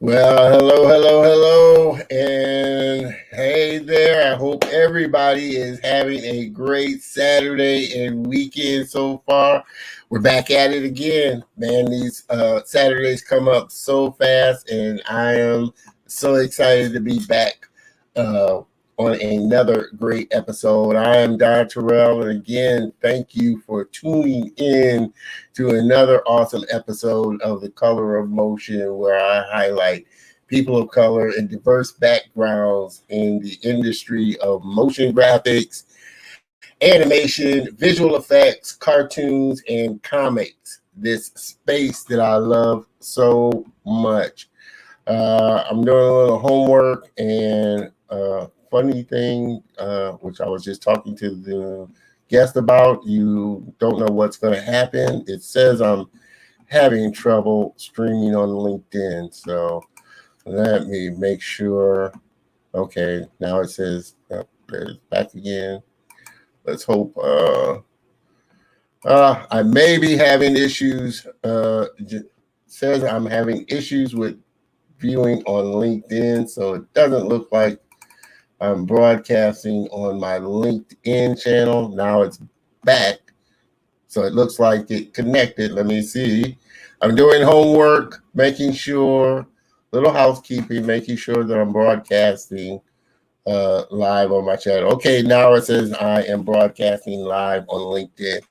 Well, hello, and hey there. I hope everybody is having a great Saturday and weekend so far. We're back at it again. Man, these Saturdays come up so fast, and I am so excited to be back uh, on another great episode. I am Don Terrell, and again, thank you for tuning in to another awesome episode of The Color of Motion, where I highlight people of color and diverse backgrounds in the industry of motion graphics, animation, visual effects, cartoons, and comics. This space that I love so much. I'm doing a little homework, and funny thing, which I was just talking to the guest about, you don't know what's going to happen. It says I'm having trouble streaming on LinkedIn. So let me make sure. Okay, now it says it's back again. Let's hope. I may be having issues. Says I'm having issues with viewing on LinkedIn, so it doesn't look like I'm broadcasting on my LinkedIn channel. Now it's back, so it looks like it connected. Let me see. I'm doing homework, making sure, little housekeeping, making sure that I'm broadcasting live on my channel. Okay, now it says I am broadcasting live on LinkedIn.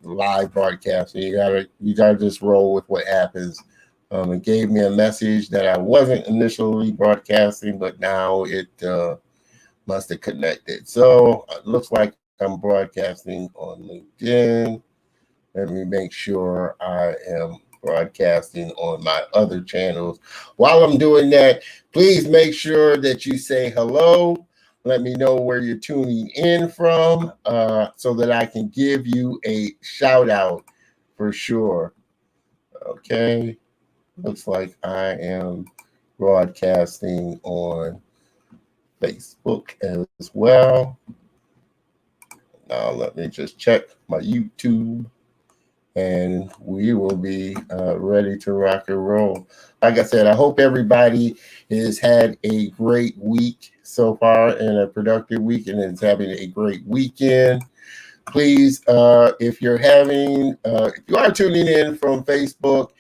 Live broadcasting. You gotta just roll with what happens. It gave me a message that I wasn't initially broadcasting, but now it must have connected. So it looks like I'm broadcasting on LinkedIn. Let me make sure I am broadcasting on my other channels. While I'm doing that, please make sure that you say hello. Let me know where you're tuning in from so that I can give you a shout out for sure. Okay. Looks like I am broadcasting on Facebook as well. Now let me just check my YouTube, and we will be ready to rock and roll. Like I said, I hope everybody has had a great week so far and a productive week and is having a great weekend. Please, if you are tuning in from Facebook,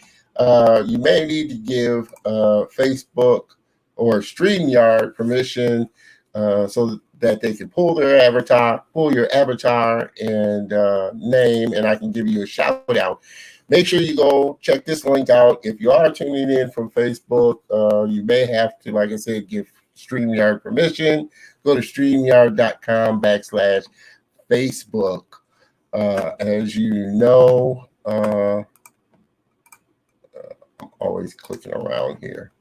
you may need to give Facebook or StreamYard permission so that they can pull your avatar and name, and I can give you a shout out. Make sure you go check this link out. If you are tuning in from Facebook, you may have to, like I said, give StreamYard permission. Go to StreamYard.com/Facebook. As you know, I'm always clicking around here.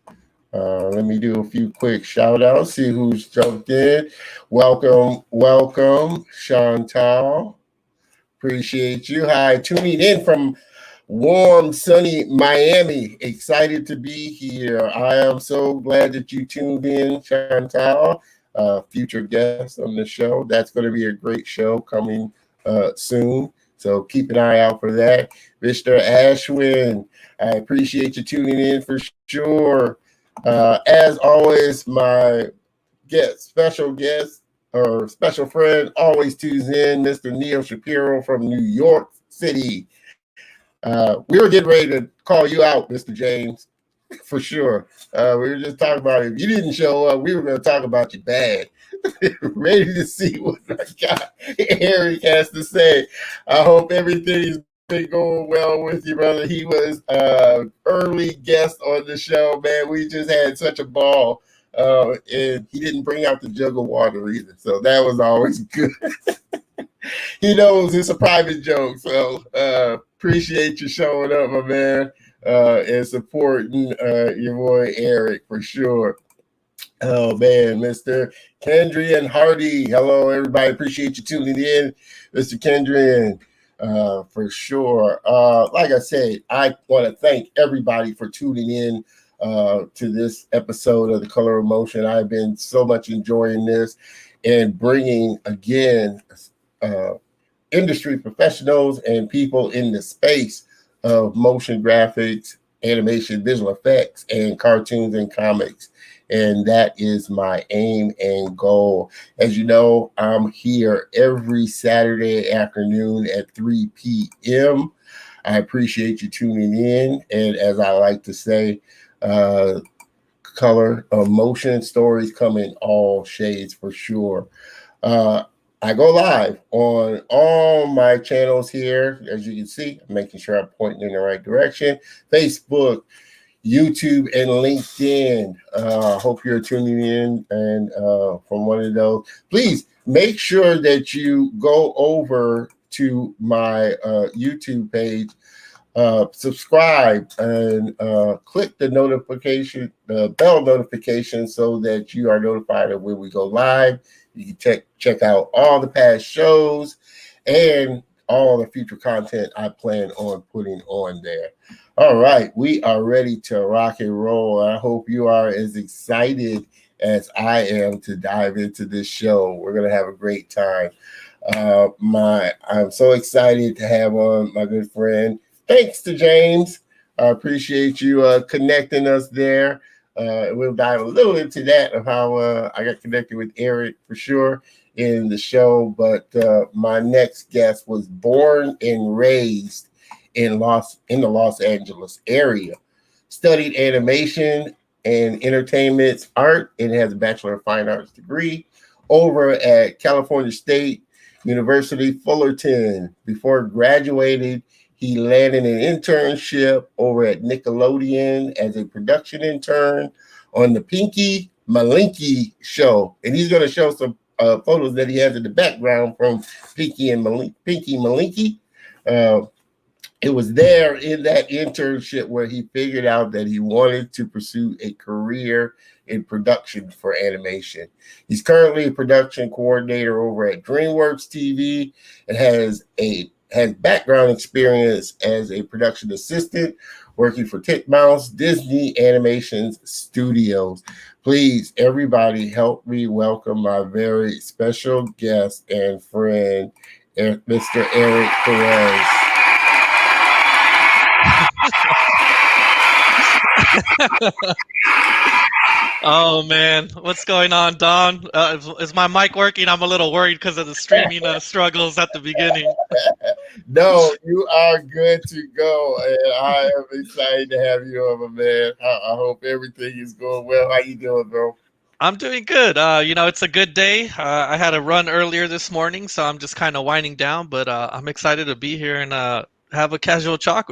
Let me do a few quick shout outs, see who's jumped in. Welcome, Chantal. Appreciate you. Hi, tuning in from warm, sunny Miami. Excited to be here. I am so glad that you tuned in, Chantal. Future guest on the show. That's going to be a great show coming soon. So keep an eye out for that. Mr. Ashwin, I appreciate you tuning in for sure. As always, my special guest or special friend always tunes in, Mr. Neil Shapiro from New York City. We were getting ready to call you out, Mr. James, for sure. We were just talking about it. If you didn't show up, we were going to talk about you bad. Ready to see what my guy Erik has to say. I hope everything's been going well with you, brother. He was early guest on the show, man. We just had such a ball. And he didn't bring out the jug of water either. So that was always good. He knows it's a private joke. So appreciate you showing up, my man, and supporting your boy Erik for sure. Oh man, Mr. Kendrian Hardy. Hello, everybody. Appreciate you tuning in, Mr. Kendrian, for sure. Like I said, I want to thank everybody for tuning in to this episode of The Color of Motion. I've been so much enjoying this and bringing again industry professionals and people in the space of motion graphics animation, visual effects, and cartoons and comics. And that is my aim and goal. As you know, I'm here every Saturday afternoon at 3 p.m. I appreciate you tuning in. And as I like to say, color, emotion, stories come in all shades for sure. I go live on all my channels here. As you can see, I'm making sure I'm pointing in the right direction. Facebook, YouTube, and LinkedIn. Hope you're tuning in and from one of those. Please make sure that you go over to my YouTube page, subscribe, and click the notification, the bell notification, so that you are notified of when we go live. You can check out all the past shows and all the future content I plan on putting on there. All right, we are ready to rock and roll. I hope you are as excited as I am to dive into this show. We're going to have a great time. I'm so excited to have on my good friend. Thanks to James. I appreciate you connecting us there. We'll dive a little into that of how I got connected with Erik for sure in the show. But my next guest was born and raised in the Los Angeles area, studied animation and entertainment art, and has a Bachelor of Fine Arts degree over at California State University Fullerton. Before graduating, he landed an internship over at Nickelodeon as a production intern on the Pinky Malinky show. And he's going to show some photos that he has in the background from Pinky Malinky. It was there in that internship where he figured out that he wanted to pursue a career in production for animation. He's currently a production coordinator over at DreamWorks TV and has background experience as a production assistant working for Titmouse Disney Animations Studios. Please, everybody, help me welcome my very special guest and friend, Mr. Erik Perez. Oh man, what's going on, Don? Is my mic working? I'm a little worried because of the streaming struggles at the beginning. No, you are good to go, and I am excited to have you over, man. I hope everything is going well. How you doing, bro? I'm doing good. It's a good day. I had a run earlier this morning, so I'm just kind of winding down. But I'm excited to be here and have a casual talk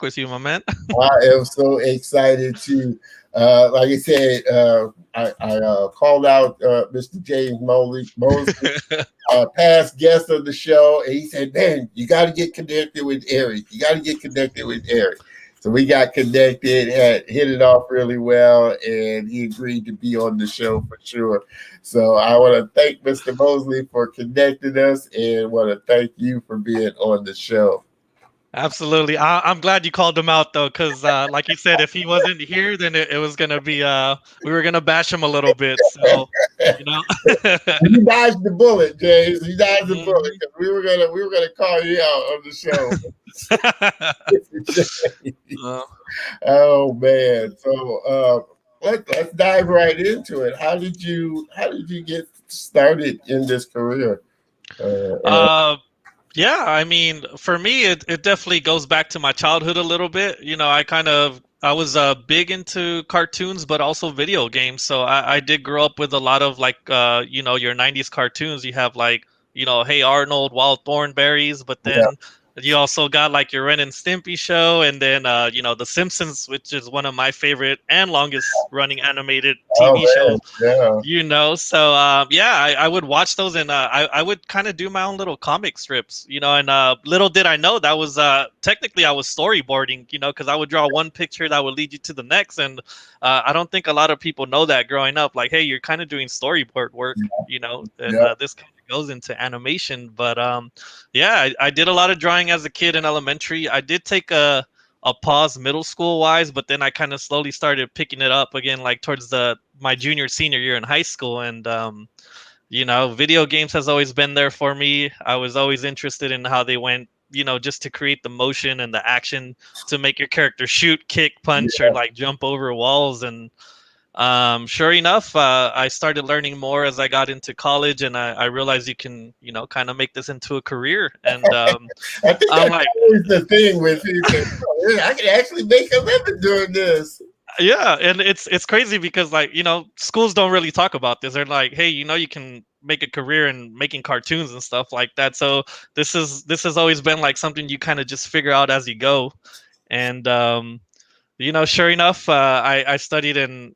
with you, my man. I am so excited to, like I said, I called out Mr. James Mosley, past guest of the show, and he said, "Man, you got to get connected with Erik. You got to get connected with Erik." So we got connected, hit it off really well, and he agreed to be on the show for sure. So I want to thank Mr. Mosley for connecting us, and want to thank you for being on the show. Absolutely. I'm glad you called him out, though, because like you said, if he wasn't here, then it was going to be, we were going to bash him a little bit. So, You dodged the bullet, James. You dodged the bullet. We were gonna call you out on the show. Oh man. So let's dive right into it. How did you get started in this career? Yeah, I mean, for me, it definitely goes back to my childhood a little bit. I was big into cartoons, but also video games. So I did grow up with a lot of like, your 90s cartoons. You have like, Hey Arnold, Wild Thornberries, but then you also got like your Ren and Stimpy show, and then The Simpsons, which is one of my favorite and longest running animated TV shows. Yeah. So I would watch those, and I would kind of do my own little comic strips, and little did I know that was technically I was storyboarding, because I would draw one picture that would lead you to the next, and I don't think a lot of people know that growing up, like, hey, you're kind of doing storyboard work, and this kind of goes into animation. But I did a lot of drawing as a kid in elementary. I did take a pause middle school wise, but then I kind of slowly started picking it up again, like towards my senior year in high school. And video games has always been there for me. I was always interested in how they went just to create the motion and the action to make your character shoot, kick, punch, or like jump over walls. And sure enough, I started learning more as I got into college, and I realized you can, kind of make this into a career. And I think I'm that's like, always the thing with people. I can actually make a living doing this. yeah, and it's crazy because like, schools don't really talk about this. They're like, hey, you can make a career in making cartoons and stuff like that. So this has always been like something you kind of just figure out as you go. And sure enough, I studied in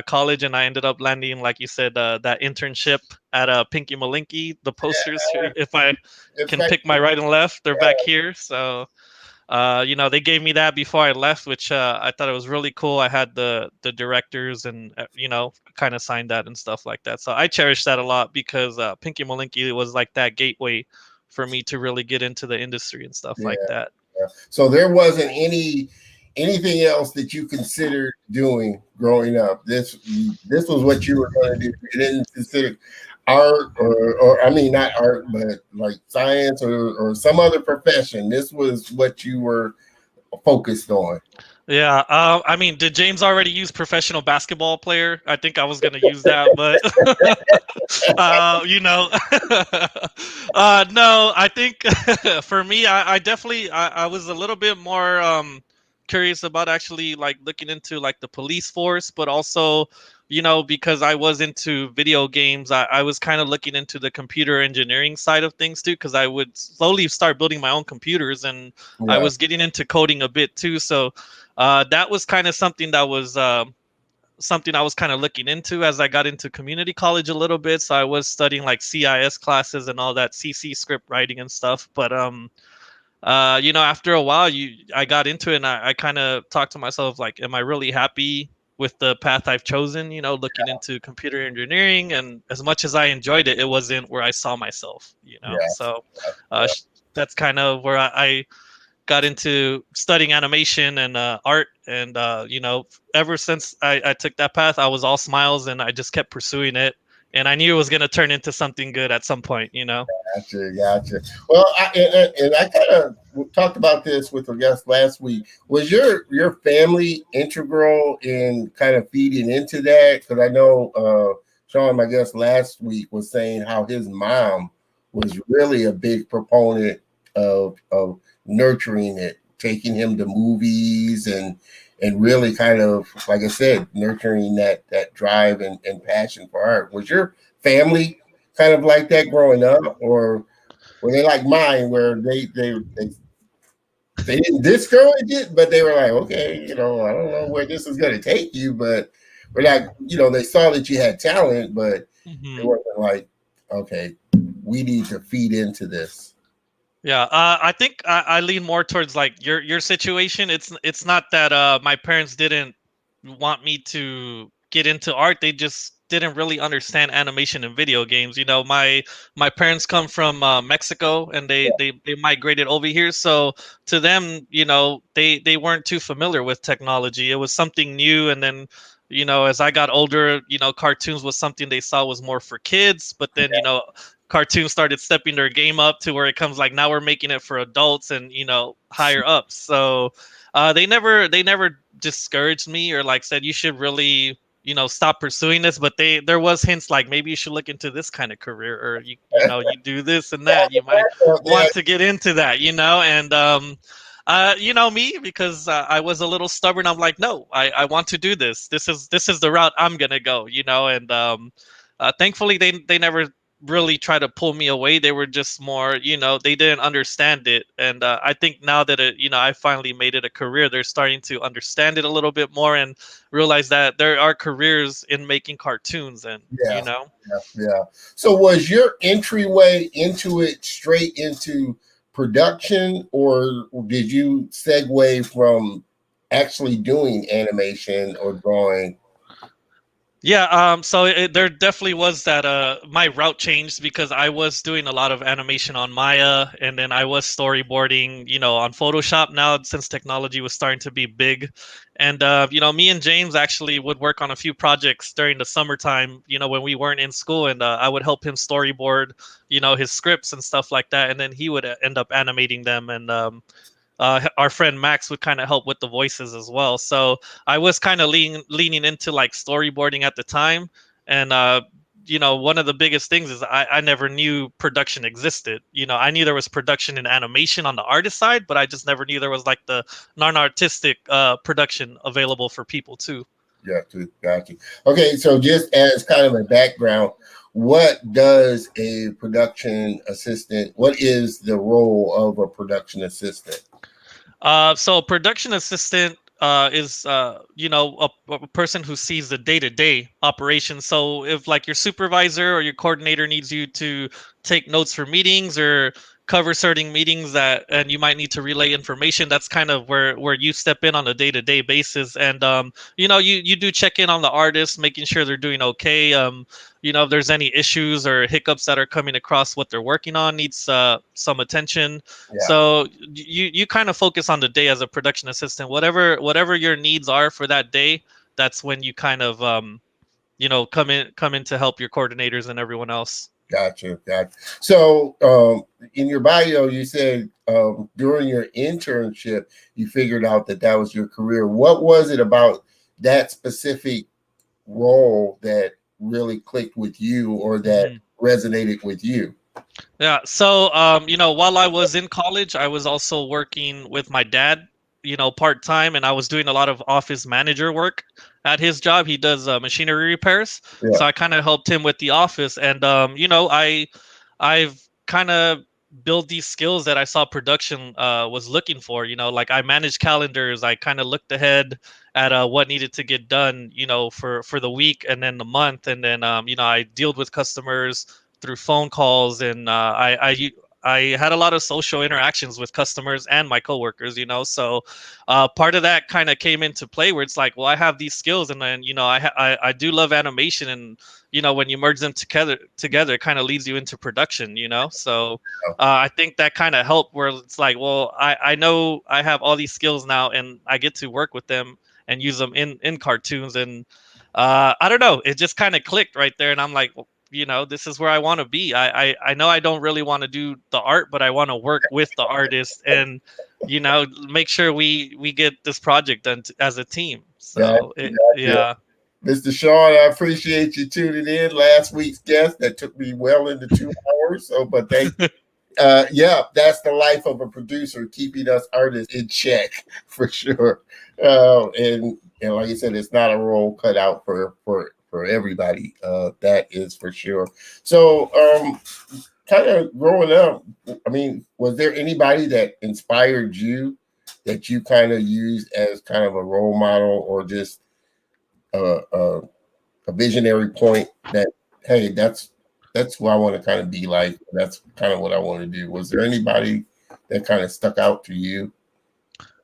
college, and I ended up landing, like you said, that internship at Pinky Malinky. The posters, if I It's can like, pick my right and left, they're back here. So they gave me that before I left, which I thought it was really cool. I had the directors and kind of signed that and stuff like that. So I cherish that a lot because Pinky Malinky was like that gateway for me to really get into the industry and stuff like that. Yeah. So there wasn't anything else that you considered doing growing up. This was what you were going to do. You didn't consider art or I mean not art, but like science or some other profession. This was what you were focused on. Yeah, I mean, did James already use professional basketball player? I think I was gonna use that, but no. I think for me, I definitely I was a little bit more curious about actually like looking into like the police force, but also because I was into video games, I was kind of looking into the computer engineering side of things too, because I would slowly start building my own computers, and I was getting into coding a bit too. So that was kind of something that was something I was kind of looking into as I got into community college a little bit. So I was studying like CIS classes and all that CC script writing and stuff. But after a while, I got into it, and I kind of talked to myself like, am I really happy with the path I've chosen? Looking into computer engineering, and as much as I enjoyed it, it wasn't where I saw myself. So that's kind of where I got into studying animation and art, and ever since I took that path, I was all smiles, and I just kept pursuing it, and I knew it was going to turn into something good at some point. Gotcha. Well, I kind of talked about this with our guest last week. Was your family integral in kind of feeding into that? Because I know Sean, my guest last week, was saying how his mom was really a big proponent of nurturing it, taking him to movies and really kind of, like I said, nurturing that drive and passion for art. Was your family kind of like that growing up, or were they like mine, where they didn't discourage it, but they were like, okay, I don't know where this is going to take you, but we're like, they saw that you had talent, but it wasn't like, okay, we need to feed into this. Yeah, I think I lean more towards like your situation. It's not that my parents didn't want me to get into art. They just didn't really understand animation and video games. My parents come from Mexico, and they migrated over here. So to them, they weren't too familiar with technology. It was something new, and then as I got older, cartoons was something they saw was more for kids. But then cartoons started stepping their game up to where it comes like now we're making it for adults and higher ups. So they never discouraged me or like said you should really stop pursuing this, but there was hints like maybe you should look into this kind of career, or you do this and that, you might want to get into that, and me, because I was a little stubborn. I'm like, no, I want to do this. This is the route I'm gonna go, and thankfully they never really try to pull me away. They were just more, they didn't understand it. And I think now that I finally made it a career, they're starting to understand it a little bit more and realize that there are careers in making cartoons. And yeah. So was your entryway into it straight into production, or did you segue from actually doing animation or drawing? Yeah, so there definitely was that my route changed because I was doing a lot of animation on Maya, and then I was storyboarding, on Photoshop now since technology was starting to be big. And me and James actually would work on a few projects during the summertime, when we weren't in school, and I would help him storyboard, his scripts and stuff like that, and then he would end up animating them. And our friend Max would kind of help with the voices as well. So I was kind of leaning into like storyboarding at the time, and one of the biggest things is I never knew production existed. I knew there was production in animation on the artist side, but I just never knew there was like the non-artistic production available for people too. Got you. Okay, so just as kind of a background, what does a production assistant? What is the role of a production assistant? So production assistant is a person who sees the day-to-day operations. So if like your supervisor or your coordinator needs you to take notes for meetings or cover certain meetings that and you might need to relay information, that's kind of where you step in on a day-to-day basis. And you do check in on the artists, making sure they're doing okay. If there's any issues or hiccups that are coming across what they're working on needs some attention. Yeah, So you kind of focus on the day as a production assistant. Whatever your needs are for that day, that's when you kind of come in to help your coordinators and everyone else. gotcha. So, in your bio, you said during your internship, you figured out that was your career. What was it about that specific role that really clicked with you, or that resonated with you? Yeah. So, while I was in college, I was also working with my dad, part time, and I was doing a lot of office manager work at his job. He does machinery repairs, Yeah, so I kind of helped him with the office, and I've kind of built these skills that I saw production was looking for. Like I managed calendars. I kind of looked ahead at what needed to get done, for the week and then the month, and then I dealt with customers through phone calls, and I had a lot of social interactions with customers and my coworkers. So part of that kind of came into play where it's like, well, I have these skills, and then I do love animation, and when you merge them together, it kind of leads you into production. So I think that kind of helped where it's like, well, I know I have all these skills now, and I get to work with them and use them in cartoons, and I don't know, it just kind of clicked right there, and I'm like, this is where I want to be. I know I don't really want to do the art, but I want to work with the artist and make sure we get this project done as a team. So gotcha. yeah. Mr. Sean, I appreciate you tuning in. Last week's guest that took me well into 2 hours. So, but thank you. Yeah, that's the life of a producer, keeping us artists in check for sure. And like you said, it's not a role cut out for everybody. That is for sure. So, kind of growing up, I mean, was there anybody that inspired you that you kind of used as kind of a role model, or just a visionary point that, hey, that's who I want to kind of be like. That's kind of what I want to do. Was there anybody that kind of stuck out to you?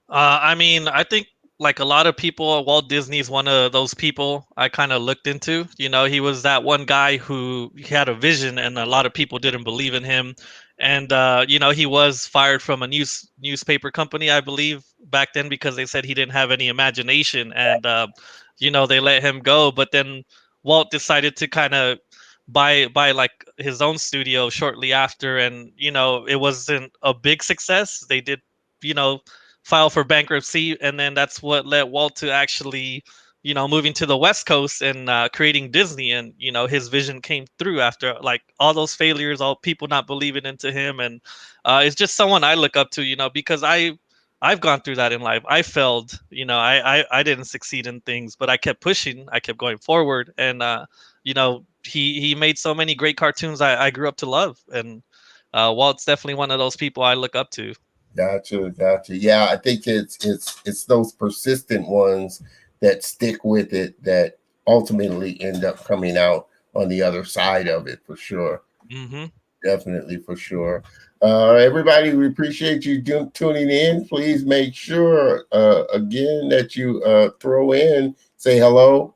I mean, I think like a lot of people, Walt Disney's one of those people I kind of looked into. He was that one guy who he had a vision, and a lot of people didn't believe in him. And he was fired from a newspaper company, I believe, back then because they said he didn't have any imagination, and they let him go. But then Walt decided to kind of buy like his own studio shortly after, and it wasn't a big success. They did, you know file for bankruptcy, and then that's what led Walt to actually moving to the West Coast and creating Disney. And his vision came through after like all those failures, all people not believing into him. And it's just someone I look up to, because I've gone through that in life. I failed, I didn't succeed in things, but I kept pushing, I kept going forward. And he made so many great cartoons I grew up to love. And Walt's definitely one of those people I look up to. Gotcha. Yeah, I think it's those persistent ones that stick with it that ultimately end up coming out on the other side of it, for sure. Mm-hmm. Definitely, for sure. Everybody, we appreciate you tuning in. Please make sure, again, that you throw in, say hello,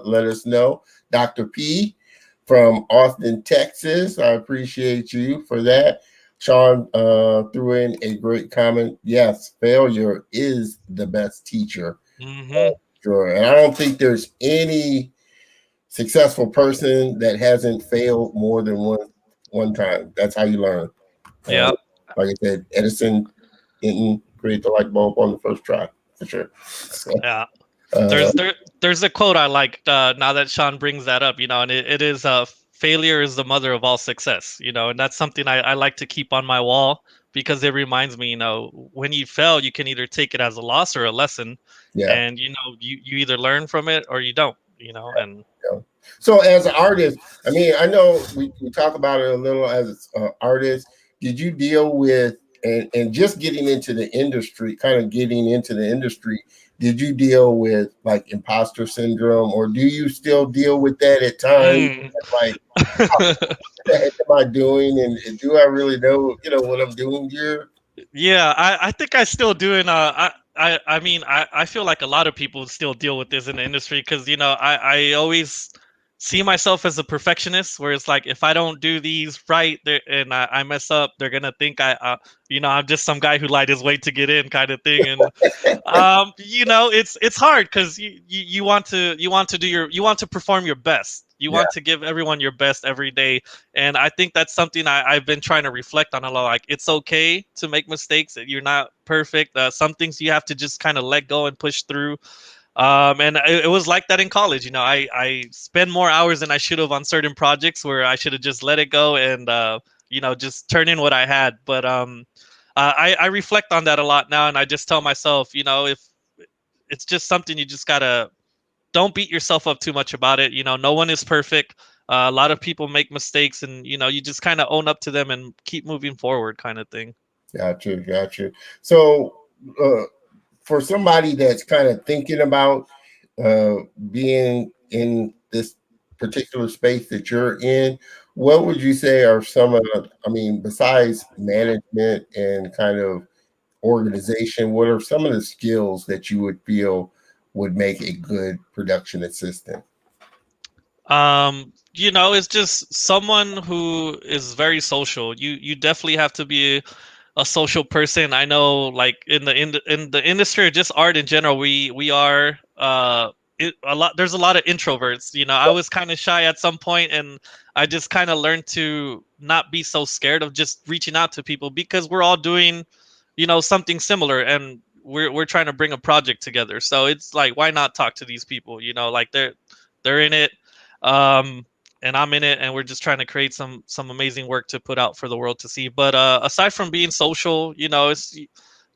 let us know. Dr. P from Austin, Texas, I appreciate you for that. Sean threw in a great comment. Yes, failure is the best teacher. Mm-hmm. Sure. And I don't think there's any successful person that hasn't failed more than one time. That's how you learn. Yeah. Like I said, Edison didn't create the light bulb on the first try, for sure. So, Yeah. There's a quote I like now that Sean brings that up, and it is failure is the mother of all success, and that's something I like to keep on my wall because it reminds me, when you fail, you can either take it as a loss or a lesson, yeah. and you either learn from it or you don't, and Yeah. So as an artist, I mean, I know we talk about it a little as an artist. Did you deal with and just getting into the industry, kind of getting into the industry, did you deal with like imposter syndrome, or do you still deal with that at times? Like, what am I doing, and do I really know, what I'm doing here? Yeah, I think I still do, and I mean, I feel like a lot of people still deal with this in the industry because I always see myself as a perfectionist, where it's like if I don't do these right and I mess up, they're gonna think I'm just some guy who lied his way to get in, kind of thing, and it's hard because you want to you want to perform your best. You want to give everyone your best every day. And I think that's something I've been trying to reflect on a lot. Like, it's okay to make mistakes. You're not perfect. Some things you have to just kind of let go and push through. And it was like that in college. I spend more hours than I should have on certain projects where I should have just let it go and, just turn in what I had. But I reflect on that a lot now. And I just tell myself, if it's just something you just got to don't beat yourself up too much about it. No one is perfect. A lot of people make mistakes, and you just kind of own up to them and keep moving forward, kind of thing. Gotcha. So, for somebody that's kind of thinking about being in this particular space that you're in, what would you say are some of the, I mean, besides management and kind of organization, what are some of the skills that you would feel would make a good production assistant? It's just someone who is very social. You definitely have to be a social person. I know, like in the industry or just art in general, we are a lot. There's a lot of introverts. I was kind of shy at some point, and I just kind of learned to not be so scared of just reaching out to people because we're all doing, something similar, and we're trying to bring a project together. So it's like, why not talk to these people? Like they're in it. Um, and I'm in it, and we're just trying to create some amazing work to put out for the world to see. But aside from being social, it's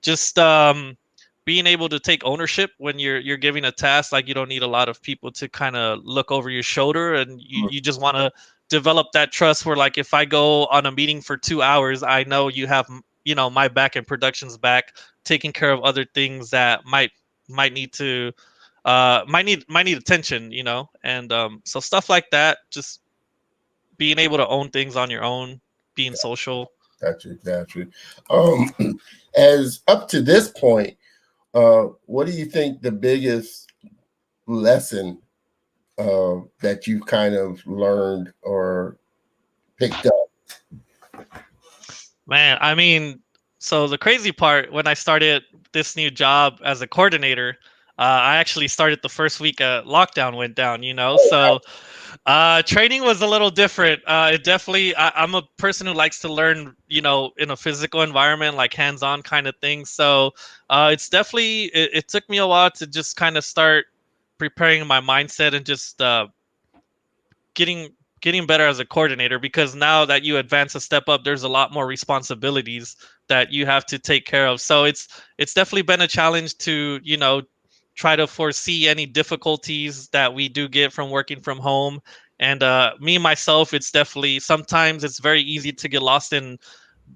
just being able to take ownership when you're giving a task. Like, you don't need a lot of people to kind of look over your shoulder, and you just want to develop that trust where, like, if I go on a meeting for 2 hours, I know you have my back and production's back, taking care of other things that might need to might need attention, and so stuff like that, just being able to own things on your own, being social. Gotcha. As up to this point, what do you think the biggest lesson that you've kind of learned or picked up? Man, I mean, so the crazy part, when I started this new job as a coordinator, I actually started the first week lockdown went down, so training was a little different. It definitely, I'm a person who likes to learn, in a physical environment, like hands-on kind of thing. So it's definitely, it took me a while to just kind of start preparing my mindset and just getting getting better as a coordinator, because now that you advance a step up, there's a lot more responsibilities that you have to take care of. So it's definitely been a challenge to, try to foresee any difficulties that we do get from working from home. And me myself, it's definitely, sometimes it's very easy to get lost in,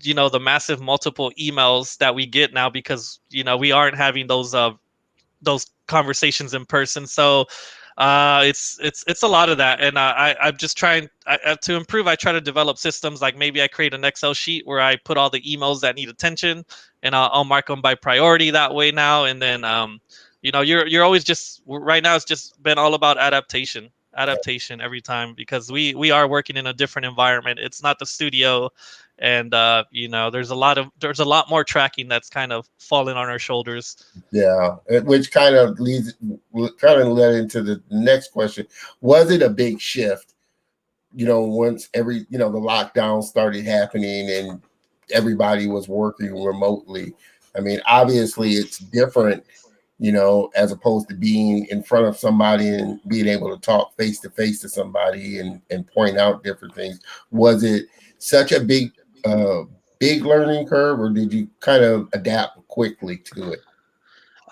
the massive multiple emails that we get now, because we aren't having those conversations in person. So It's a lot of that, and I'm just trying to improve. I try to develop systems like maybe I create an Excel sheet where I put all the emails that need attention, and I'll mark them by priority that way now. And then you're always just right now. It's just been all about adaptation every time because we are working in a different environment. It's not the studio, and there's a lot more tracking that's kind of falling on our shoulders. Yeah, which kind of led into the next question. Was it a big shift, once the lockdown started happening and everybody was working remotely? I mean, obviously it's different, as opposed to being in front of somebody and being able to talk face to face to somebody and point out different things. Was it such a big learning curve, or did you kind of adapt quickly to it?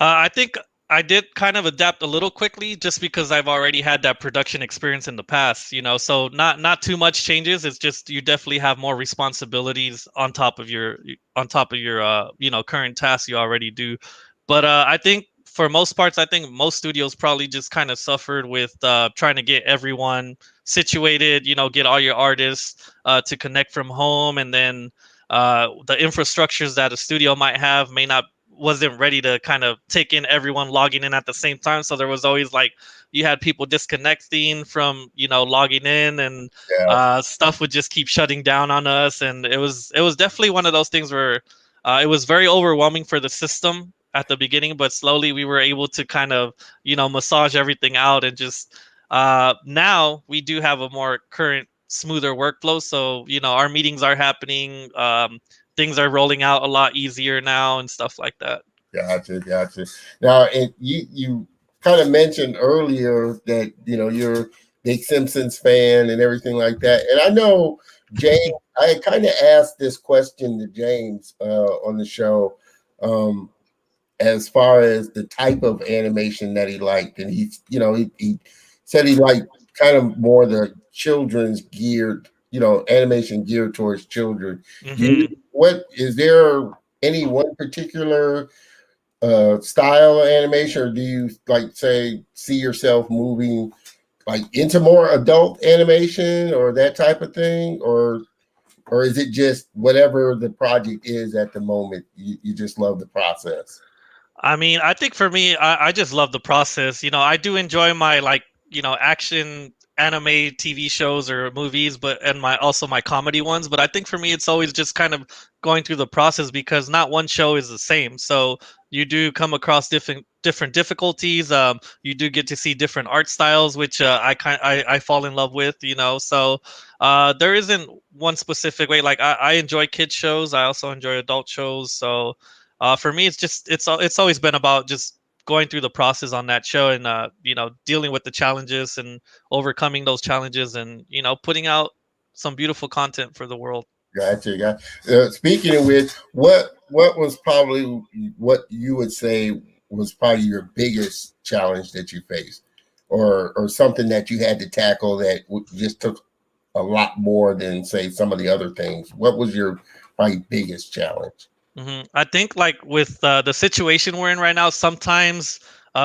I think I did kind of adapt a little quickly just because I've already had that production experience in the past, so not too much changes. It's just you definitely have more responsibilities on top of your current tasks you already do. But I think for most parts, I think most studios probably just kind of suffered with trying to get everyone situated, get all your artists to connect from home, and then the infrastructures that a studio might have wasn't ready to kind of take in everyone logging in at the same time. So there was always like you had people disconnecting from logging in, and stuff would just keep shutting down on us. And it was definitely one of those things where it was very overwhelming for the system at the beginning, but slowly we were able to kind of massage everything out, and just now we do have a more current, smoother workflow. So our meetings are happening. Things are rolling out a lot easier now and stuff like that. Gotcha. Now, you kind of mentioned earlier that you're a big Simpsons fan and everything like that, and I know James. I kind of asked this question to James on the show, as far as the type of animation that he liked, and he said he liked kind of more the children's geared, animation geared towards children. Mm-hmm. Is there any one particular style of animation, or do you see yourself moving into more adult animation or that type of thing, or is it just whatever the project is at the moment, you just love the process? I mean, I think for me, I just love the process. I do enjoy my action anime TV shows or movies, and my comedy ones. But I think for me, it's always just kind of going through the process, because not one show is the same. So you do come across different difficulties. You do get to see different art styles, which I fall in love with. So there isn't one specific way. Like I enjoy kids shows. I also enjoy adult shows. So for me, it's always been about just going through the process on that show, and dealing with the challenges and overcoming those challenges, and putting out some beautiful content for the world. Gotcha. Speaking of which, what was probably what you would say was probably your biggest challenge that you faced, or something that you had to tackle that just took a lot more than, say, some of the other things? What was your probably biggest challenge? Mm-hmm. I think with the situation we're in right now, sometimes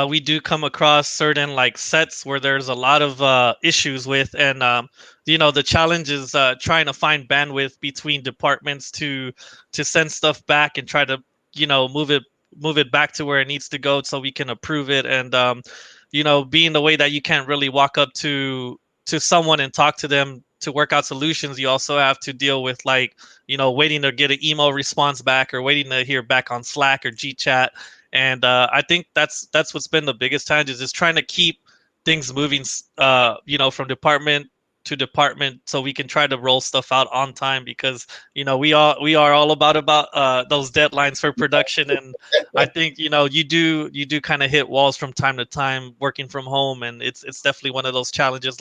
we do come across certain sets where there's a lot of issues with, and the challenge is trying to find bandwidth between departments to send stuff back and try to move it back to where it needs to go so we can approve it. And being the way that you can't really walk up to someone and talk to them to work out solutions, you also have to deal with waiting to get an email response back, or waiting to hear back on Slack or GChat. And I think that's what's been the biggest challenge, is just trying to keep things moving from department to department, so we can try to roll stuff out on time, because we are all about those deadlines for production. And I think you do kind of hit walls from time to time working from home, and it's definitely one of those challenges.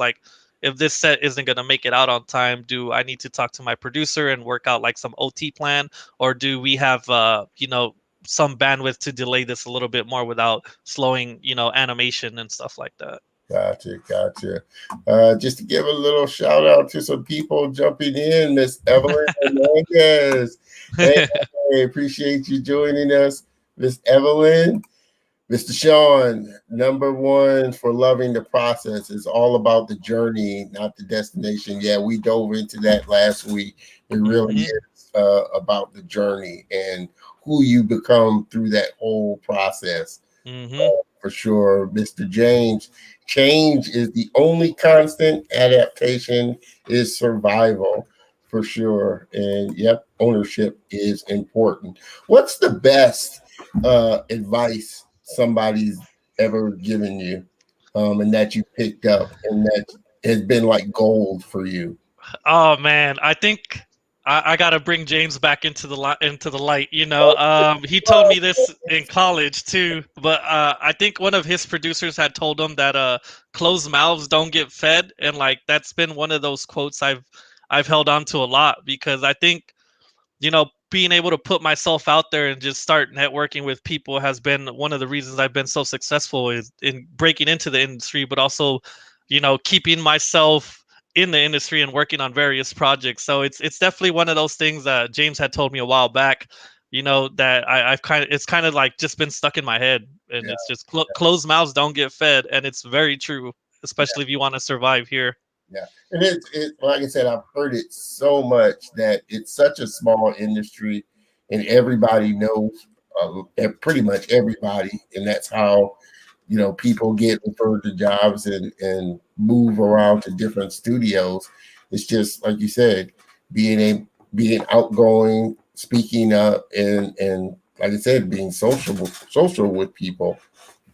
If this set isn't going to make it out on time, do I need to talk to my producer and work out some OT plan, or do we have some bandwidth to delay this a little bit more without slowing animation and stuff like that? Gotcha. Just to give a little shout out to some people jumping in, Miss Evelyn Hernandez. Hey, appreciate you joining us, Miss Evelyn. Mr. Sean, number one for loving the process is all about the journey, not the destination. Yeah, we dove into that last week. It really Hmm. is about the journey and who you become through that whole process. Hmm. For sure, Mr. James. Change is the only constant. Adaptation is survival, for sure. And yep, ownership is important. What's the best advice somebody's ever given you, and that you picked up, and that has been like gold for you? Oh man, I think I gotta bring James back into the into the light. He told me this in college too, but I think one of his producers had told him that closed mouths don't get fed, and like that's been one of those quotes I've held on to a lot because I think being able to put myself out there and just start networking with people has been one of the reasons I've been so successful is in breaking into the industry, but also, keeping myself in the industry and working on various projects. So it's definitely one of those things that James had told me a while back, that I've it's kind of like just been stuck in my head. And Yeah, it's just closed mouths don't get fed. And it's very true, especially if you want to survive here. yeah. And it like I said, I've heard it so much that it's such a small industry, and everybody knows pretty much everybody, and that's how people get referred to jobs and move around to different studios. It's just like you said, being outgoing, speaking up, and like I said, being social with people.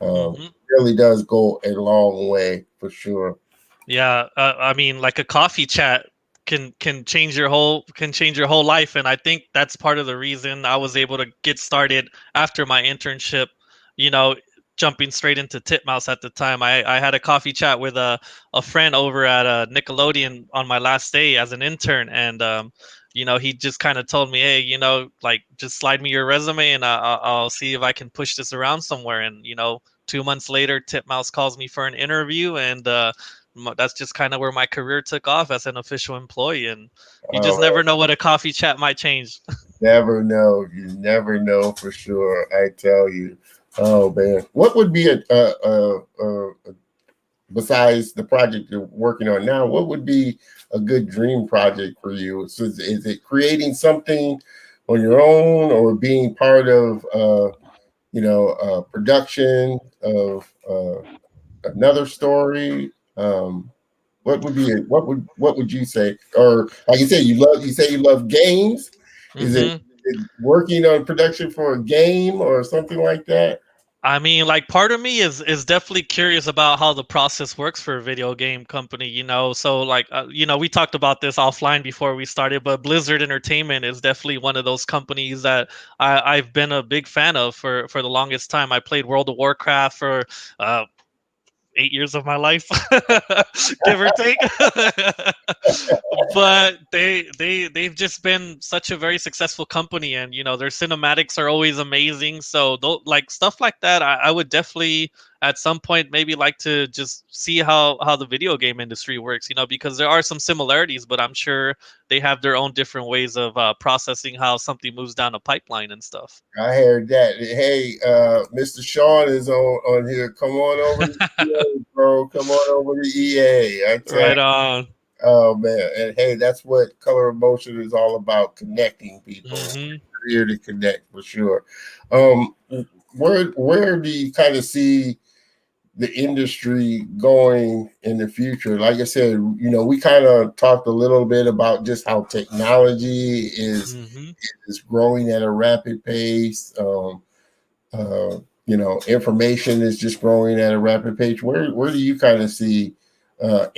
Hmm. Really does go a long way for sure. Yeah, I mean, like a coffee chat can change your whole life, and I think that's part of the reason I was able to get started after my internship. You know, jumping straight into Titmouse at the time. I had a coffee chat with a friend over at Nickelodeon on my last day as an intern, and he just kind of told me, hey, like just slide me your resume, and I'll see if I can push this around somewhere. And 2 months later, Titmouse calls me for an interview, and that's just kind of where my career took off as an official employee. And you just Uh, never know what a coffee chat might change. Never know. You never know for sure. I tell you. Oh man, what would be a besides the project you're working on now? What would be a good dream project for you? So is it creating something on your own, or being part of production of another story? What would you say? Or like you said, you say you love games. Is it, Hmm. working on production for a game or something like that? I mean, like part of me is definitely curious about how the process works for a video game company, So like we talked about this offline before we started, but Blizzard Entertainment is definitely one of those companies that I've been a big fan of for the longest time. I played World of Warcraft for 8 years of my life, give or take. But they've just been such a very successful company, and their cinematics are always amazing. So like stuff like that, I would definitely at some point maybe like to just see how the video game industry works. Because there are some similarities, but I'm sure they have their own different ways of processing how something moves down a pipeline and stuff. I heard that. Hey, Mr. Sean is on here. Come on over to EA, bro. Come on over to EA. I tell Right you. on. Oh man. And hey, that's what Color of Motion is all about, connecting people. Hmm. We're here to connect for sure. Um, where do you kind of see the industry going in the future? Like I said, we kind of talked a little bit about just how technology Hmm. is growing at a rapid pace. Information is just growing at a rapid pace. Where do you kind of see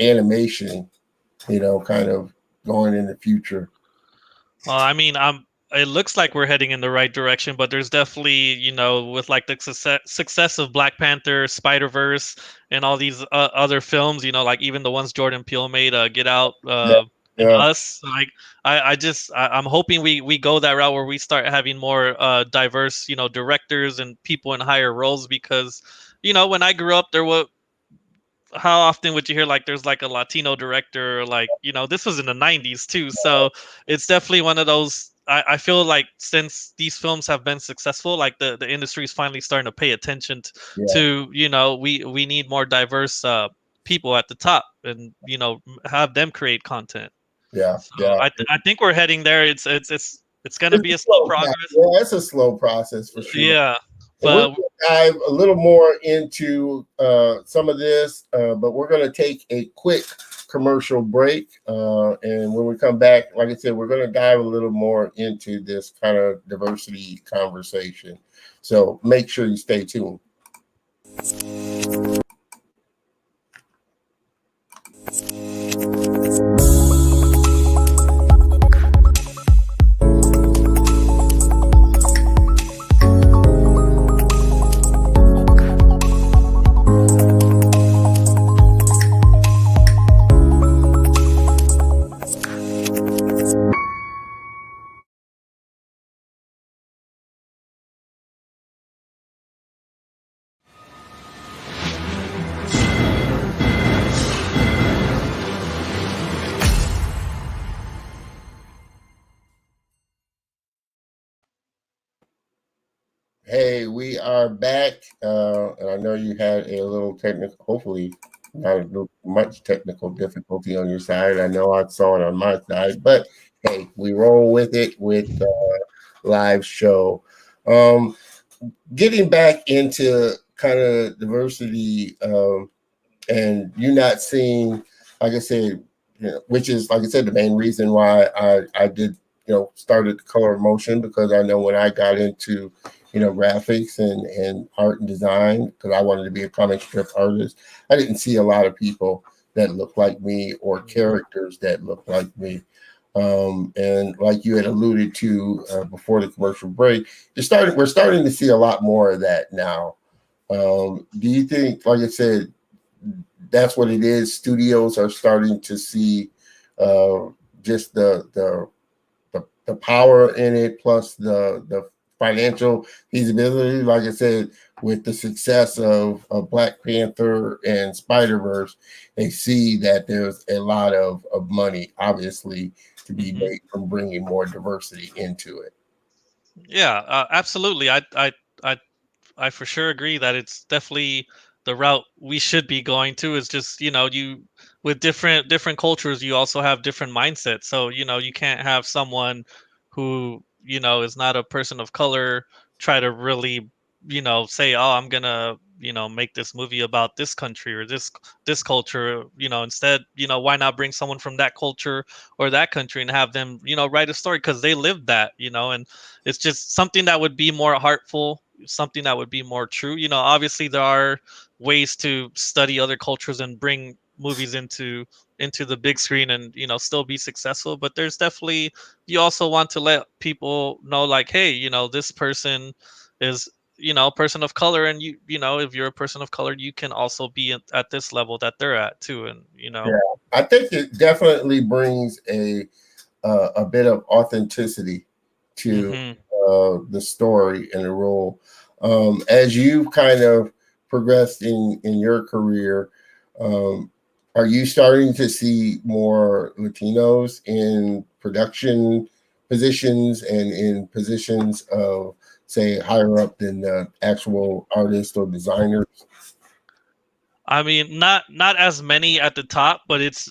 animation, kind of going in the future? Well, I mean, it looks like we're heading in the right direction, but there's definitely, with like the success of Black Panther, Spider Verse, and all these other films, like even the ones Jordan Peele made, Get Out, Yeah, and yeah, Us. Like, I'm hoping we go that route where we start having more diverse, directors and people in higher roles because, when I grew up, there were how often would you hear like there's like a Latino director, like this was in the 90s too, so it's definitely one of those I feel like since these films have been successful, like the industry is finally starting to pay attention Yeah, to, we need more diverse people at the top, and have them create content. yeah, So yeah. I think we're heading there. It's gonna It's be a a slow slow process. progress. Yeah, it's a slow process for sure. Yeah, And we're but going to dive a little more into some of this, but we're going to take a quick commercial break. And when we come back, like I said, we're going to dive a little more into this kind of diversity conversation. So make sure you stay tuned. Hey, we are back, and I know you had a little technical, hopefully not much technical difficulty on your side. I know I saw it on my side, but hey, we roll with it with live show. Um, Getting back into kind of diversity, and you not seeing, like I said, which is, like I said, the main reason why I did, started color motion, because I know when I got into, graphics and art and design, because I wanted to be a comic strip artist, I didn't see a lot of people that looked like me or characters that looked like me. And like you had alluded to before the commercial break, we're starting to see a lot more of that now. Do you think, like I said, that's what it is? Studios are starting to see just the power in it, plus the financial feasibility. Like I said, with the success of Black Panther and Spider-Verse, they see that there's a lot of money, obviously, to be made from bringing more diversity into it. yeah, absolutely. I for sure agree that it's definitely the route we should be going to. Is just, you, with different cultures, you also have different mindsets. So you can't have someone who is not a person of color try to really say, oh, I'm gonna make this movie about this country or this culture. Instead, why not bring someone from that culture or that country and have them write a story, because they lived that. And it's just something that would be more heartful, something that would be more true. Obviously there are ways to study other cultures and bring movies into the big screen and still be successful, but there's definitely, you also want to let people know, like, hey, this person is a person of color, and if you're a person of color, you can also be at this level that they're at too. And Yeah, I think it definitely brings a bit of authenticity to hmm the story and the role. As you kind of progressed in your career, um, are you starting to see more Latinos in production positions and in positions of, say, higher up than the actual artists or designers? I mean, not as many at the top, but it's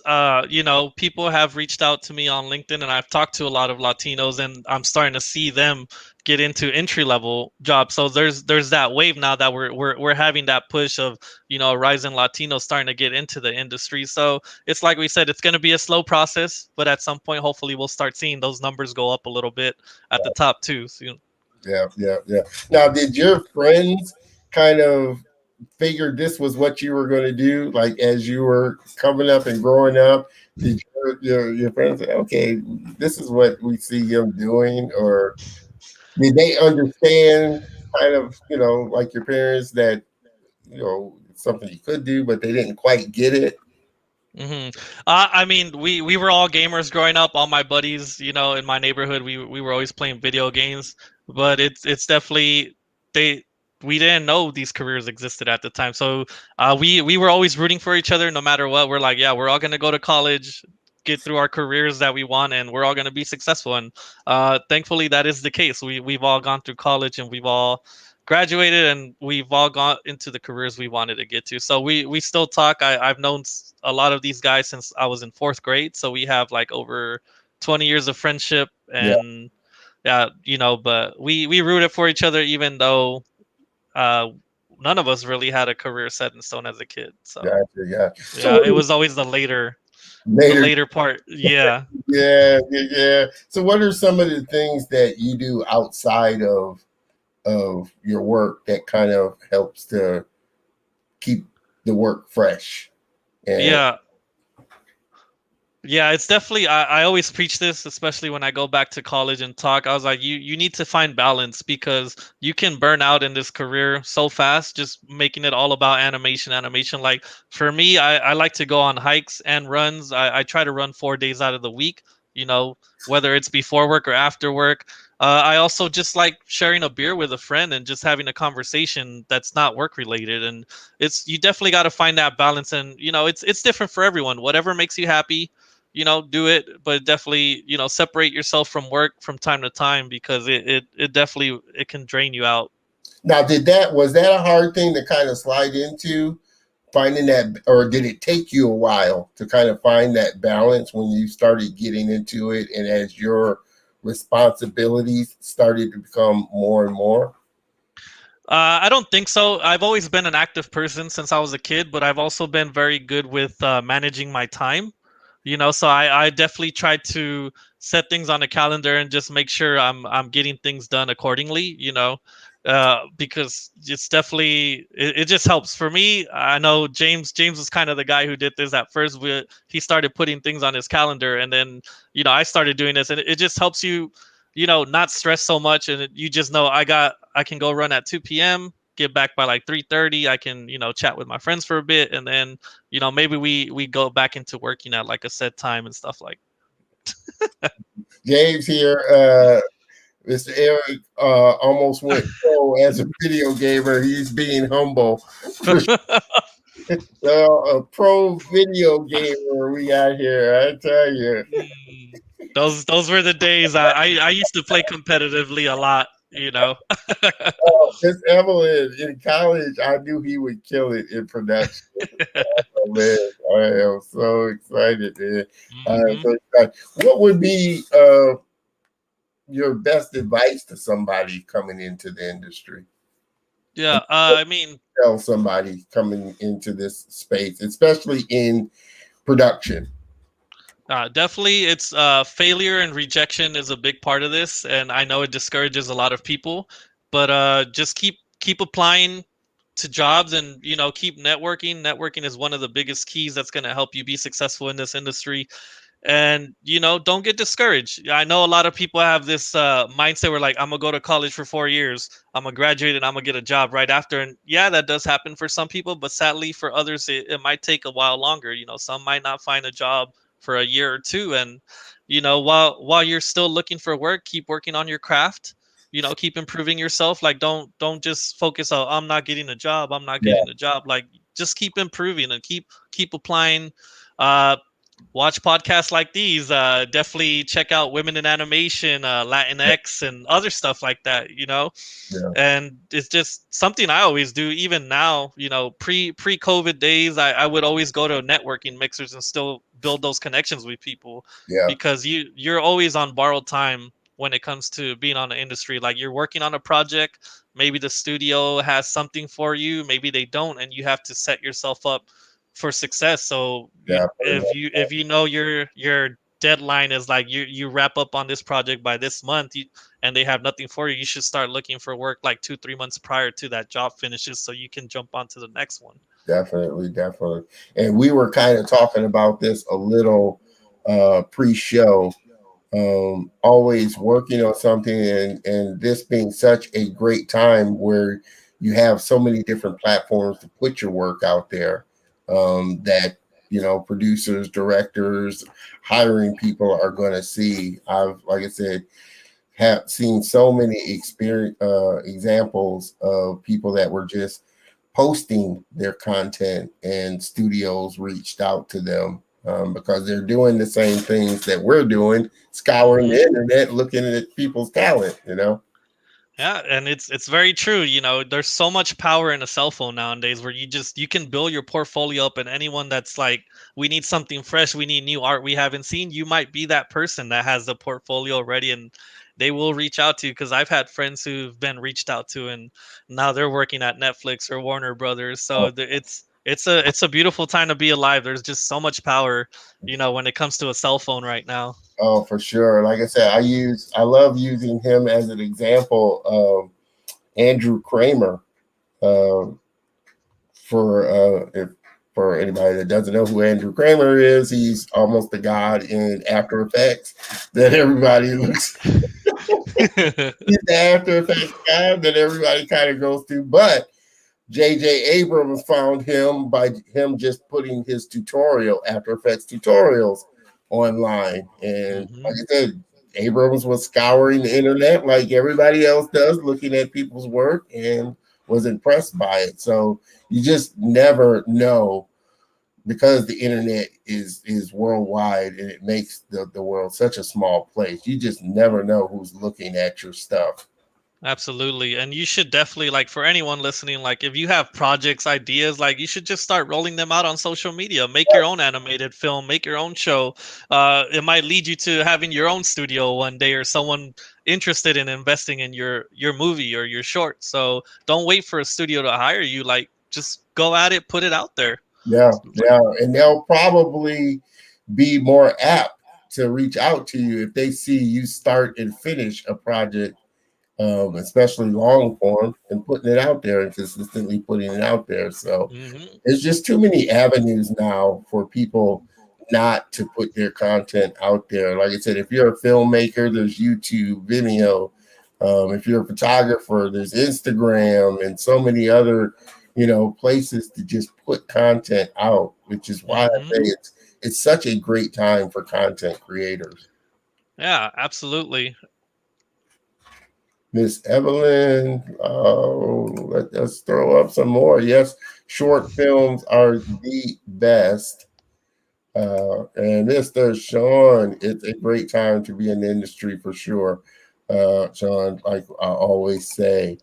people have reached out to me on LinkedIn, and I've talked to a lot of Latinos, and I'm starting to see them get into entry level jobs. So there's that wave now that we're having that push of rising Latinos starting to get into the industry. So it's like we said, it's going to be a slow process, but at some point, hopefully, we'll start seeing those numbers go up a little bit at the top too. So, Yeah, yeah, yeah. Now, did your friends kind of figure this was what you were going to do? Like, as you were coming up and growing up, did your friends say, okay, this is what we see him doing? Or did they understand kind of, like your parents, that, it's something you could do, but they didn't quite get it? hmm I mean, we were all gamers growing up. All my buddies, in my neighborhood, we were always playing video games. But it's definitely, they we didn't know these careers existed at the time. So we were always rooting for each other, no matter what. We're like, yeah, we're all gonna go to college, get through our careers that we want, and we're all going to be successful. And thankfully, that is the case. We've all gone through college, and we've all graduated, and we've all gone into the careers we wanted to get to. So we still talk. I've known a lot of these guys since I was in 4th grade. So we have like over 20 years of friendship, and yeah, but we rooted for each other, even though uh, none of us really had a career set in stone as a kid. So Gotcha. So yeah, it was always the later part. Yeah. yeah. So what are some of the things that you do outside of your work that kind of helps to keep the work fresh? Yeah. Yeah, it's definitely, I always preach this, especially when I go back to college and talk. I was like, you need to find balance, because you can burn out in this career so fast, just making it all about animation. Like for me, I like to go on hikes and runs. I try to run 4 days out of the week, whether it's before work or after work. I also just like sharing a beer with a friend and just having a conversation that's not work related. And you definitely got to find that balance. And, it's different for everyone. Whatever makes you happy, do it, but definitely, separate yourself from work from time to time, because it definitely, it can drain you out. Now, was that a hard thing to kind of slide into, finding that, or did it take you a while to kind of find that balance when you started getting into it, and as your responsibilities started to become more and more? I don't think so. I've always been an active person since I was a kid, but I've also been very good with managing my time. So I definitely try to set things on a calendar and just make sure I'm getting things done accordingly. Because it's definitely, it just helps for me. I know James was kind of the guy who did this at first. He started putting things on his calendar, and then I started doing this, and it just helps you, not stress so much, and you just know I can go run at 2 p.m. get back by like 3:30. I can chat with my friends for a bit, and then maybe we go back into working at like a set time and stuff like. James here, Mr. Erik almost went pro as a video gamer. He's being humble. So a pro video gamer we got here, I tell you. Those were the days. I used to play competitively a lot. Miss Evelyn in college, I knew he would kill it in production. Oh, man, I am so excited, man. Mm-hmm. So excited. What would be your best advice to somebody coming into the industry? Yeah, I mean, Tell somebody coming into this space, especially in production. definitely, it's failure and rejection is a big part of this, and I know it discourages a lot of people. But just keep applying to jobs, and keep networking. Networking is one of the biggest keys that's going to help you be successful in this industry. And don't get discouraged. I know a lot of people have this mindset where, like, I'm gonna go to college for 4 years, I'm gonna graduate, and I'm gonna get a job right after. And yeah, that does happen for some people, but sadly for others, it might take a while longer. Some might not find a job for a year or two. And while you're still looking for work, keep working on your craft. Keep improving yourself. Like, don't just focus on, I'm not getting a job, like, just keep improving and keep applying. Watch podcasts like these. Definitely check out Women in Animation, Latinx, and other stuff like that. Yeah. And it's just something I always do, even now. Pre-COVID days, I would always go to networking mixers and still build those connections with people. Yeah. Because you're always on borrowed time when it comes to being on the industry. Like, you're working on a project, maybe the studio has something for you, maybe they don't, and you have to set yourself up for success. So Yeah. if you know your deadline is like, you wrap up on this project by this month, and they have nothing for you, you should start looking for work like 2-3 months prior to that job finishes, so you can jump onto the next one. Definitely. And we were kind of talking about this a little pre-show. Always working on something, and this being such a great time where you have so many different platforms to put your work out there, that producers, directors, hiring people are going to see. I've, like I said, have seen so many examples of people that were just posting their content and studios reached out to them. because they're doing the same things that we're doing, scouring Hmm. the internet, looking at people's talent, Yeah, and it's very true. You know, there's so much power in a cell phone nowadays where you can build your portfolio up, and anyone that's like, we need something fresh, we need new art we haven't seen, you might be that person that has the portfolio ready, and they will reach out to you. Because I've had friends who've been reached out to, and now they're working at Netflix or Warner Brothers. So it's a beautiful time to be alive. There's just so much power, when it comes to a cell phone right now. Oh, for sure. Like I said, I love using him as an example of Andrew Kramer. Um, if for anybody that doesn't know who Andrew Kramer is, he's almost the god in After Effects that everybody looks. He's the After Effects guy that everybody kind of goes to, but J.J. Abrams found him by him just putting his After Effects tutorials online. And Hmm. like I said, Abrams was scouring the internet like everybody else does, looking at people's work and was impressed by it. So you just never know, because the internet is worldwide and it makes the world such a small place. You just never know who's looking at your stuff. Absolutely. And you should definitely, like, for anyone listening, like, if you have projects, ideas, like, you should just start rolling them out on social media. Make your own animated film, make your own show. It might lead you to having your own studio one day, or someone interested in investing in your movie or your short. So don't wait for a studio to hire you. Like, just go at it, put it out there. Yeah, yeah. And they'll probably be more apt to reach out to you if they see you start and finish a project, especially long form, and putting it out there and consistently putting it out there. So Hmm. there's just too many avenues now for people not to put their content out there. Like I said, if you're a filmmaker, there's YouTube, Vimeo. If you're a photographer, there's Instagram and so many other, places to just put content out, which is why I Hmm. say it's such a great time for content creators. Yeah, absolutely. Miss Evelyn, let us throw up some more. Yes, short films are the best. And Mr. Sean, it's a great time to be in the industry for sure. Sean, like I always say,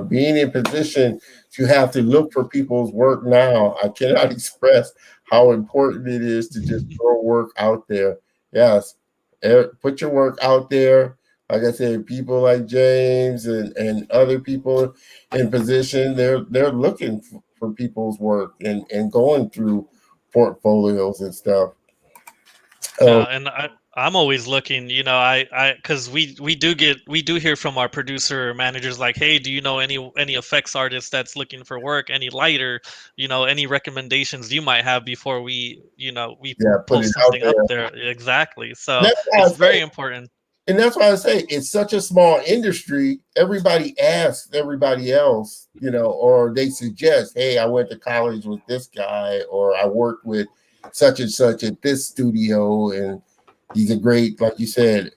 being in position to have to look for people's work now, I cannot express how important it is to just throw work out there. Yes, put your work out there. Like I said, people like James and other people in position, they're looking for people's work and going through portfolios and stuff. Yeah, Oh, and I'm always looking, because we do hear from our producer or managers, like, hey, do you know any effects artist that's looking for work, any lighter, any recommendations you might have before we yeah, put it post out something up there. there. Exactly. So That's why I it's say very important. And that's why I say it's such a small industry. Everybody asks everybody else, or they suggest, hey, I went to college with this guy, or I worked with such and such at this studio, and he's a great, like you said,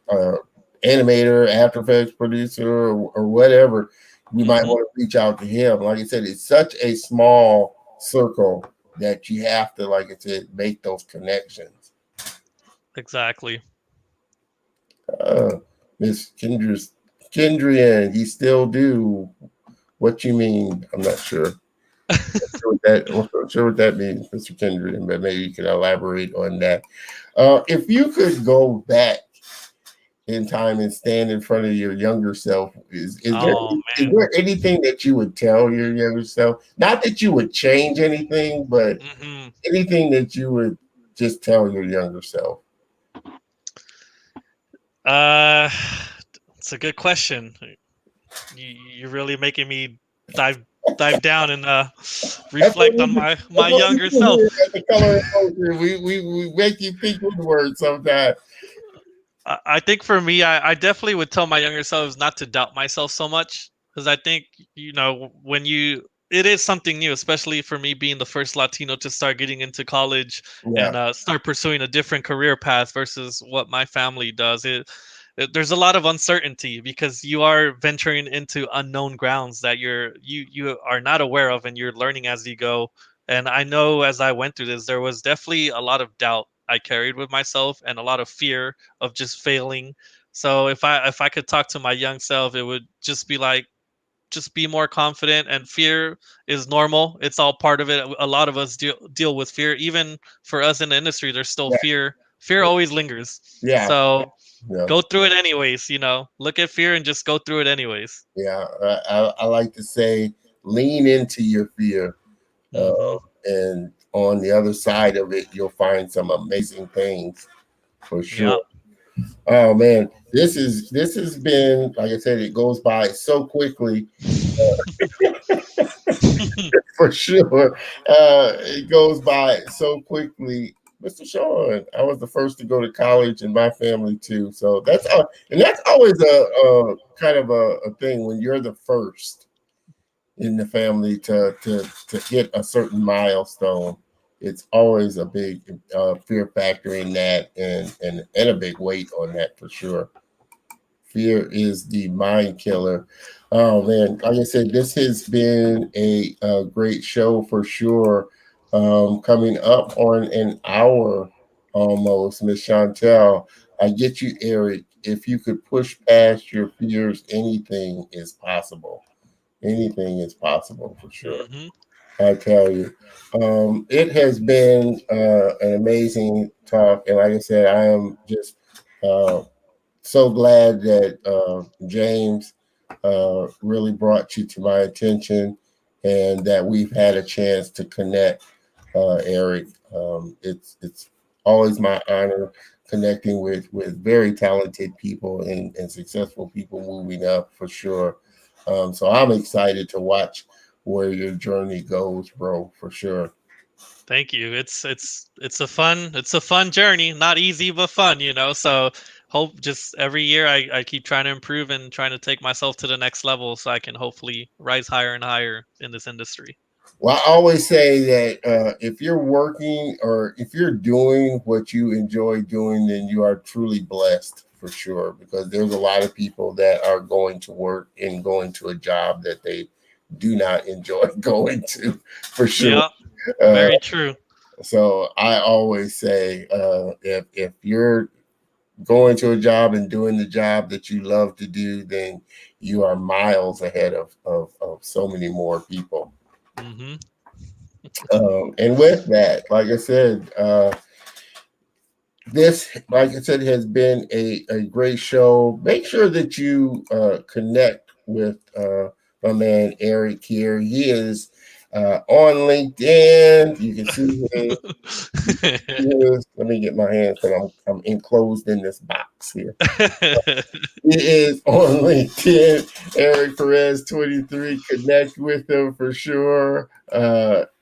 animator, After Effects producer, or whatever. We might Hmm. want to reach out to him. Like I said, it's such a small circle that you have to, like I said, make those connections. Exactly. Uh, Miss Kendrian, he still do. What you mean? I'm not sure. I'm not sure what that means, Mr. Kendrian, but maybe you could elaborate on that. If you could go back in time and stand in front of your younger self, Oh is man. there anything that you would tell your younger self? Not that you would change anything, but Hmm. anything that you would just tell your younger self. Uh, it's a good question. You're really making me dive dive down and That's what reflect we on do. my That's what we younger do self. here at the Color and Culture. We make you think with words sometimes. I think for me, I definitely would tell my younger selves not to doubt myself so much, because I think, when it is something new, especially for me being the first Latino to start getting into college Yeah, and start pursuing a different career path versus what my family does. There's a lot of uncertainty because you are venturing into unknown grounds that you are not aware of, and you're learning as you go. And I know as I went through this, there was definitely a lot of doubt I carried with myself and a lot of fear of just failing. So if I could talk to my young self, it would just be like, just be more confident, and fear is normal. It's all part of it. A lot of us deal with fear. Even for us in the industry, there's still Yeah, fear always lingers. yeah, So yeah. go through it anyways, look at fear and just go through it anyways. Yeah. I like to say, lean into your fear, uh, Hmm. and on the other side of it, you'll find some amazing things for Yeah. sure. Oh man, this has been, like I said, it goes by so quickly. For sure. It goes by so quickly. Mr. Sean, I was the first to go to college in my family too. So and that's always a kind of a thing when you're the first in the family to hit a certain milestone. It's always a big fear factor in that, and a big weight on that for sure. Fear is the mind killer. Oh man, like I said, this has been a great show for sure. Coming up on an hour almost, Miss Chantel. I get you, Eric. If you could push past your fears, anything is possible. Anything is possible for sure. Hmm. I tell you, it has been an amazing talk, and like I said, I am just uh, so glad that James really brought you to my attention, and that we've had a chance to connect, Eric. It's always my honor connecting with very talented people and successful people moving up for sure. So I'm excited to watch where your journey goes, bro, for sure. Thank you. It's a fun journey. Not easy, but fun. So hope just every year I keep trying to improve and trying to take myself to the next level so I can hopefully rise higher and higher in this industry. Well, I always say that if you're working or if you're doing what you enjoy doing, then you are truly blessed for sure. Because there's a lot of people that are going to work and going to a job that they do not enjoy going to, for sure. Yeah, Uh, very true. so I always say, if you're going to a job and doing the job that you love to do, then you are miles ahead of so many more people. Hmm. And with that, like I said, this, like I said, has been a great show. Make sure that you connect with my man Eric here. He is on LinkedIn. You can see his. Let me get my hands because I'm enclosed in this box here. He is on LinkedIn, Erik Perez 23. Connect with him for sure.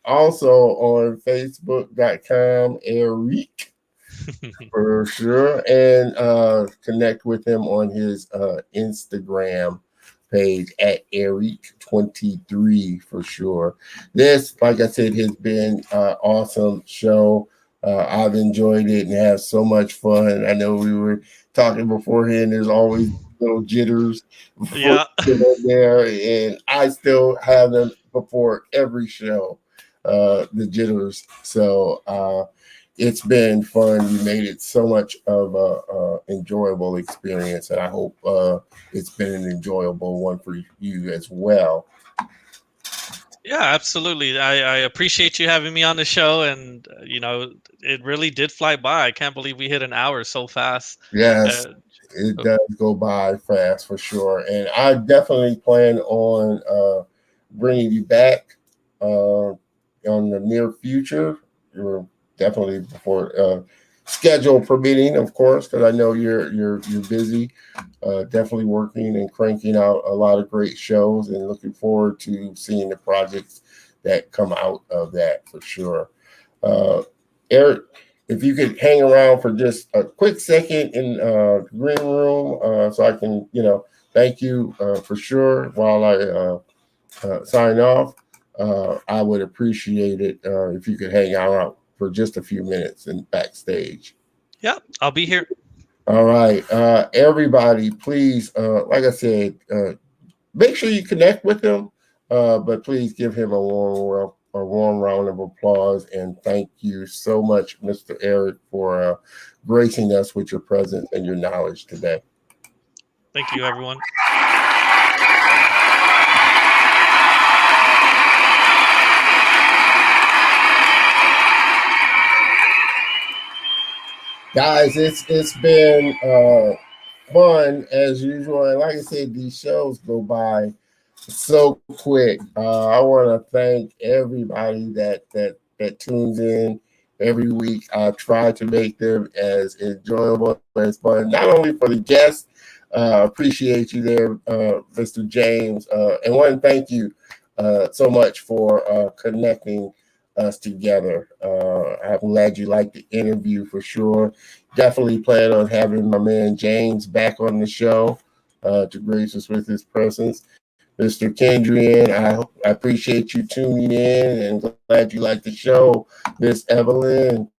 Also on Facebook.com, Erik for sure, and connect with him on his Instagram page at Erik23 for sure. This, like I said, has been an awesome show. I've enjoyed it and had so much fun. I know we were talking beforehand. There's always little jitters before Yeah. you get in there, and I still have them before every show. The jitters. So it's been fun. You made it so much of a enjoyable experience, and I hope it's been an enjoyable one for you as well. Yeah, absolutely. I appreciate you having me on the show, and it really did fly by. I can't believe we hit an hour so fast. Yes, Uh, it does go by fast for sure, and I definitely plan on bringing you back on the near future. You're definitely before schedule permitting, of course, because I know you're busy. Definitely working and cranking out a lot of great shows, and looking forward to seeing the projects that come out of that for sure. Uh, Eric, if you could hang around for just a quick second in green room, so I can, thank you for sure while I sign off. I would appreciate it if you could hang out for just a few minutes in backstage. yeah, I'll be here. All right, everybody, please, like I said, make sure you connect with him, but please give him a warm round of applause. And thank you so much, Mr. Erik, for gracing us with your presence and your knowledge today. Thank you, everyone. Guys, it's been fun as usual. And like I said, these shows go by so quick. I want to thank everybody that tunes in every week. I try to make them as enjoyable as fun, not only for the guests. Appreciate you there, Mr. James, and want to thank you so much for connecting us together. I'm glad you liked the interview for sure. Definitely plan on having my man James back on the show to grace us with his presence. Mr. Kendrian, I appreciate you tuning in and glad you liked the show. Miss Evelyn,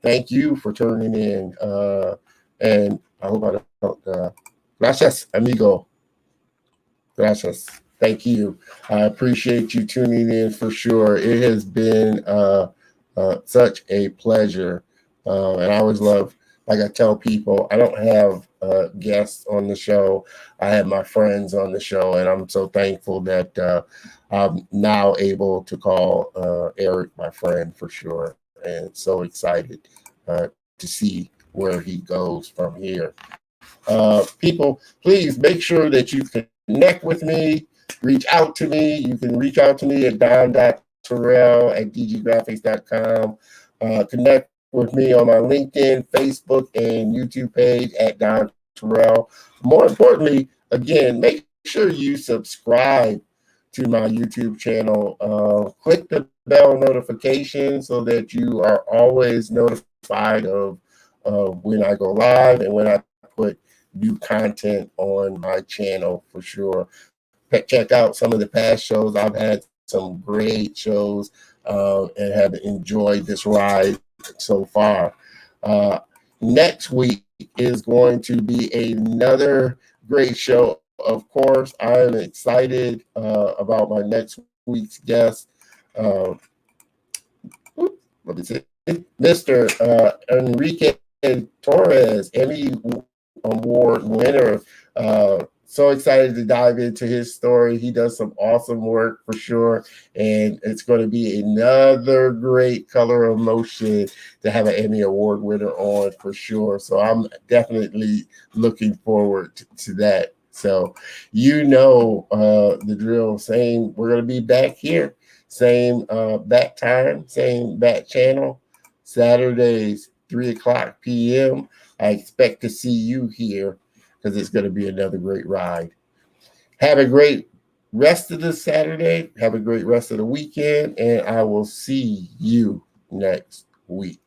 thank you for tuning in. And I hope I don't. Gracias, amigo. Gracias. Thank you. I appreciate you tuning in for sure. It has been such a pleasure. And I always love, like I tell people, I don't have guests on the show. I have my friends on the show, and I'm so thankful that I'm now able to call Erik my friend for sure, and so excited to see where he goes from here. People, please make sure that you connect with me, reach out to me. You can reach out to me at don.terrell@dggraphics.com. Connect with me on my LinkedIn, Facebook, and YouTube page at Don Terrell. More importantly, again, make sure you subscribe to my YouTube channel. Click the bell notification so that you are always notified of when I go live and when I put new content on my channel for sure. Check out some of the past shows. I've had some great shows and have enjoyed this ride so far. Next week is going to be another great show. Of course, I am excited about my next week's guest. Let me see. Mr. Enrique Torres, Emmy Award winner. So excited to dive into his story. He does some awesome work for sure. And it's going to be another great Color of Motion to have an Emmy Award winner on for sure. So I'm definitely looking forward to that. So, you know, the drill, we're going to be back here, same back time, same back channel, Saturdays, 3:00 p.m. I expect to see you here because it's going to be another great ride. Have a great rest of the Saturday. Have a great rest of the weekend, and I will see you next week.